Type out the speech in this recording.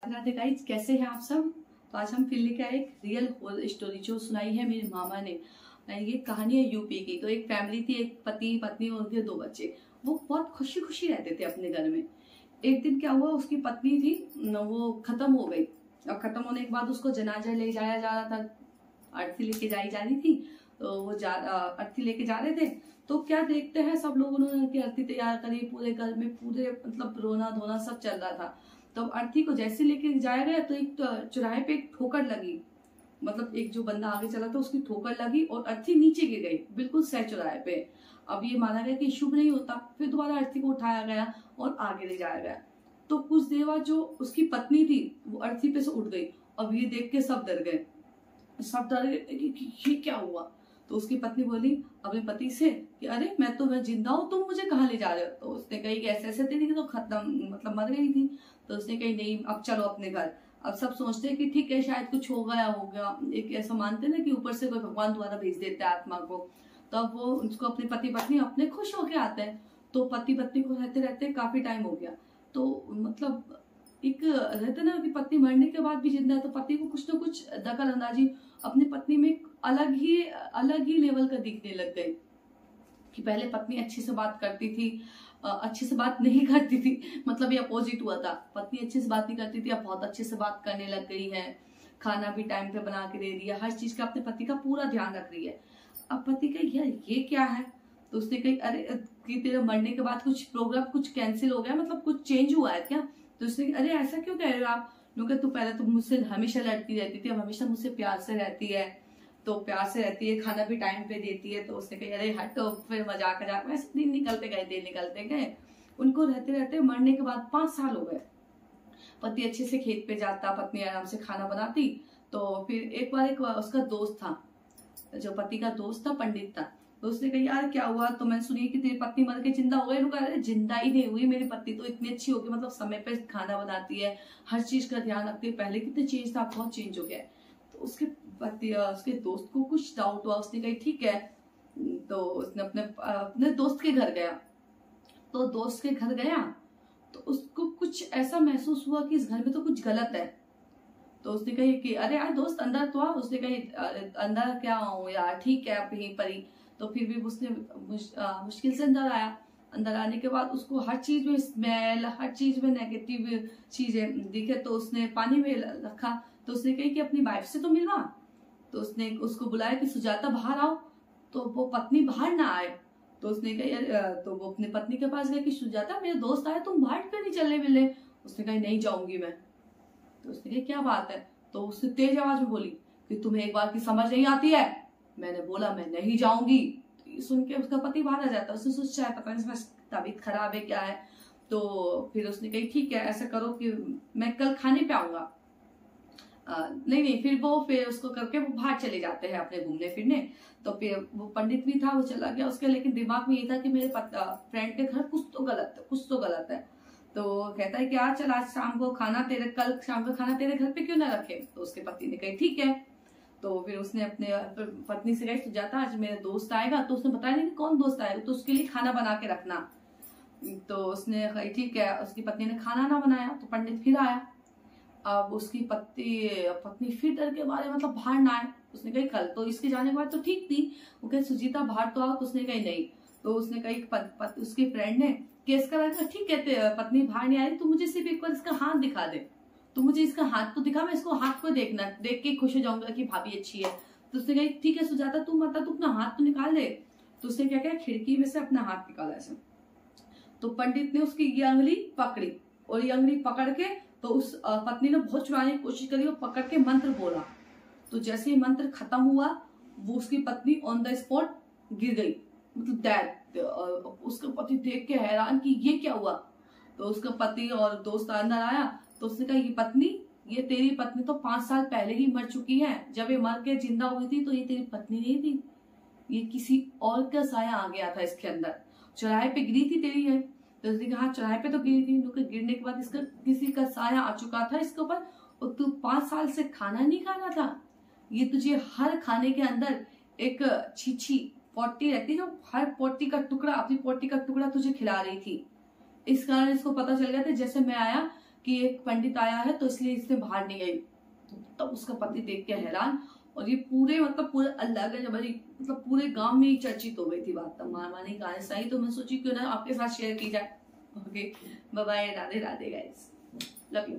Radhe guys, कैसे हैं आप सब। तो आज हम फिर लेके आए एक रियल होल स्टोरी जो सुनाई है मेरे मामा ने। ये कहानी है यूपी की। तो एक फैमिली थी, एक पति पत्नी और उनके 2 बच्चे। वो बहुत खुशी खुशी रहते थे अपने घर में। एक दिन क्या हुआ, उसकी पत्नी थी वो खत्म हो गई। और खत्म होने के बाद उसको जनाजा ले जाया जा रहा था, अर्थी लेके जाई जा रही थी। तो वो अर्थी लेके जा रहे थे। तो क्या देखते हैं सब लोग, उन्होंने अर्थी तैयार करी, पूरे घर में पूरे मतलब रोना धोना सब चल रहा था। तो अर्थी को जैसे लेके जाया गया तो एक चौराहे पे एक ठोकर लगी। मतलब एक जो बंदा आगे चला था उसकी ठोकर लगी और अर्थी नीचे गिर गई, बिल्कुल सह चौराहे पे। अब ये माना गया कि शुभ नहीं होता। फिर दोबारा अर्थी को उठाया गया और आगे ले जाया गया। तो कुछ देर बाद जो उसकी पत्नी थी वो अर्थी पे से उठ गई। अब ये देख के सब डर गए, सब डर गए कि ये क्या हुआ। तो उसकी पत्नी बोली अपने पति से कि अरे मैं जिंदा हूँ, तुम मुझे कहाँ ले जा रहे हो। तो उसने कही कि ऐसे ऐसे तेरी तो खत्म मतलब मर गई थी। तो उसने कही नहीं, अब चलो अपने घर। अब सब सोचते हैं कि ठीक है शायद कुछ हो गया। एक ऐसा मानते ना कि ऊपर से कोई भगवान द्वारा भेज देता है आत्मा को। तो अब वो उसको अपने पति पत्नी अपने खुश होके आते हैं। तो पति पत्नी को रहते रहते काफी टाइम हो गया। तो मतलब एक रहते ना कि पत्नी मरने के बाद भी जिंदा है, तो पति को कुछ ना कुछ दखल अंदाजी अपनी पत्नी में अलग ही लेवल का दिखने लग गई। कि पहले पत्नी अच्छे से बात करती थी, अच्छे से बात नहीं करती थी। मतलब ये अपोजिट हुआ था, पत्नी अच्छे से बात नहीं करती थी, अब बहुत अच्छे से बात करने लग गई है। खाना भी टाइम पे बना के दे दिया, हर चीज का अपने पति का पूरा ध्यान रख रही है। अब पति कही यार ये क्या है। तो उसने कही अरे कि तेरे मरने के बाद कुछ प्रोग्राम कुछ कैंसिल हो गया, मतलब कुछ चेंज हुआ है क्या। तो उसने अरे ऐसा क्यों कह रहे हो आप। क्योंकि तू पहले तो मुझसे हमेशा लड़ती रहती थी, अब हमेशा मुझसे प्यार से रहती है। तो प्यार से रहती है, खाना भी टाइम पे देती है। तो उसने कही अरे हट। तो फिर मजाक वैसे दिन निकलते गए। उनको रहते रहते मरने के बाद 5 साल हो गए। पति अच्छे से खेत पे जाता, पत्नी आराम से खाना बनाती। तो फिर एक बार एक उसका दोस्त था, जो पति का दोस्त था पंडित था। तो उसने कहा यार क्या हुआ। तो मैंने सुनी कि तेरी पत्नी मर के जिंदा हो गई। रुका अरे जिंदा ही नहीं हुई, मेरी पत्नी तो इतनी अच्छी होगी, मतलब समय पे खाना बनाती है, हर चीज का ध्यान रखती है। पहले कितने चेंज था, बहुत चेंज हो गया। तो उसके पति उसके दोस्त को कुछ डाउट हुआ। उसने कही ठीक है। तो उसने अपने दोस्त के घर गया। तो दोस्त के घर गया तो उसको कुछ ऐसा महसूस हुआ कि इस घर में तो कुछ गलत है। तो उसने कही कि अरे यार दोस्त अंदर तो आ। उसने कही अंदर क्या आऊं यार, ठीक है अब यहीं पर ही। तो फिर भी उसने मुश्किल से अंदर आया। अंदर आने के बाद उसको हर चीज में स्मेल, हर चीज में नेगेटिव चीजें दिखे। तो उसने पानी में रखा। तो उसने कही कि अपनी वाइफ से तो मिलवा। तो उसने उसको बुलाया कि सुजाता बाहर आओ। तो वो पत्नी बाहर ना आए। तो उसने कही तो वो अपनी पत्नी के पास गया कि सुजाता मेरे दोस्त आए, तुम बाहर क्यों नहीं चलने मिलने। उसने कहा नहीं जाऊंगी मैं। तो उसने कहा क्या बात है। तो उसने तेज आवाज में बोली कि तुम्हें एक बार की समझ नहीं आती है, मैंने बोला मैं नहीं जाऊंगी। तो ये सुन के उसका पति बाहर आ जाता है। उसने सोचा है पता नहीं तबीयत खराब है क्या है। तो फिर उसने कही ठीक है ऐसा करो कि मैं कल खाने पे आऊंगा। नहीं फिर उसको करके वो बाहर चले जाते हैं अपने घूमने फिरने। तो फिर वो पंडित भी था, वो चला गया उसके। लेकिन दिमाग में ये था कि मेरे फ्रेंड के घर कुछ तो गलत है। तो कहता है कि आज चल, आज शाम को खाना कल शाम को खाना तेरे घर पे क्यों ना रखे। तो उसके पति ने कही ठीक है। तो फिर उसने अपने पत्नी से कही सुजाता आज मेरा दोस्त आएगा। तो उसने बताया नहीं कौन दोस्त आएगा, तो उसके लिए खाना बना के रखना। तो उसने कही ठीक है। उसकी पत्नी ने खाना ना बनाया। तो पंडित फिर आया। अब उसकी पत्नी फिर डर के मारे मतलब बाहर ना आए। उसने कही कल तो इसके जाने के बाद तो ठीक थी। वो कहे सुजीता बाहर तो आओ। तो उसने कही नहीं। तो उसने कही उसके फ्रेंड ने केस करा ठीक है पत्नी बाहर नहीं आ रही, तू मुझे सिर्फ एक बार इसका हाथ दिखा दे, तू मुझे इसका हाथ तो दिखा, मैं इसको हाथ को देखना, देख के खुश हो जाऊंगा कि भाभी अच्छी है। तो उसने कही ठीक है सुजाता तू अपना हाथ तो निकाल दे। तो उसने क्या किया, खिड़की में से अपना हाथ निकाला ऐसे। तो पंडित ने उसकी ये अंगुली पकड़ी और ये अंगुली पकड़ के तो उस पत्नी ने बहुत छुड़ाने की कोशिश करी और पकड़ के मंत्र बोला। तो जैसे ही मंत्र खत्म हुआ वो उसकी पत्नी ऑन द स्पॉट गिर गई, मतलब डेड। उसका पति देख के हैरान कि ये क्या हुआ। तो उसका पति और दोस्त अंदर आया। तो उसने कहा ये तेरी पत्नी तो 5 साल पहले ही मर चुकी है। जब ये मर के जिंदा हुई थी तो ये तेरी पत्नी नहीं थी, ये किसी और का साया आ गया था इसके अंदर। चौराहे पे गिरी थी तेरी है। तो उसने कहा चौराहे पे तो गिरी थी, गिरने के बाद इसका किसी का साया आ चुका था इसके ऊपर। और तू 5 साल से खाना नहीं खाना था, ये तुझे हर खाने के अंदर एक छीछी पोटी रहती जो हर पोटी का टुकड़ा, अपनी पोटी का टुकड़ा तुझे खिला रही थी। इस कारण इसको पता चल गया था जैसे मैं आया कि एक पंडित आया है तो इसलिए इससे बाहर नहीं आई। तो उसका पति देख के हैरान, और ये पूरे पूरे अल्लाह का जब मतलब पूरे गांव में ही चर्चित हो गई थी बात। तब मामा ने कहा ऐसा ही, तो मैं सोची क्यों ना आपके साथ शेयर की जाए। Okay, bye bye, Radhe Radhe guys, love you.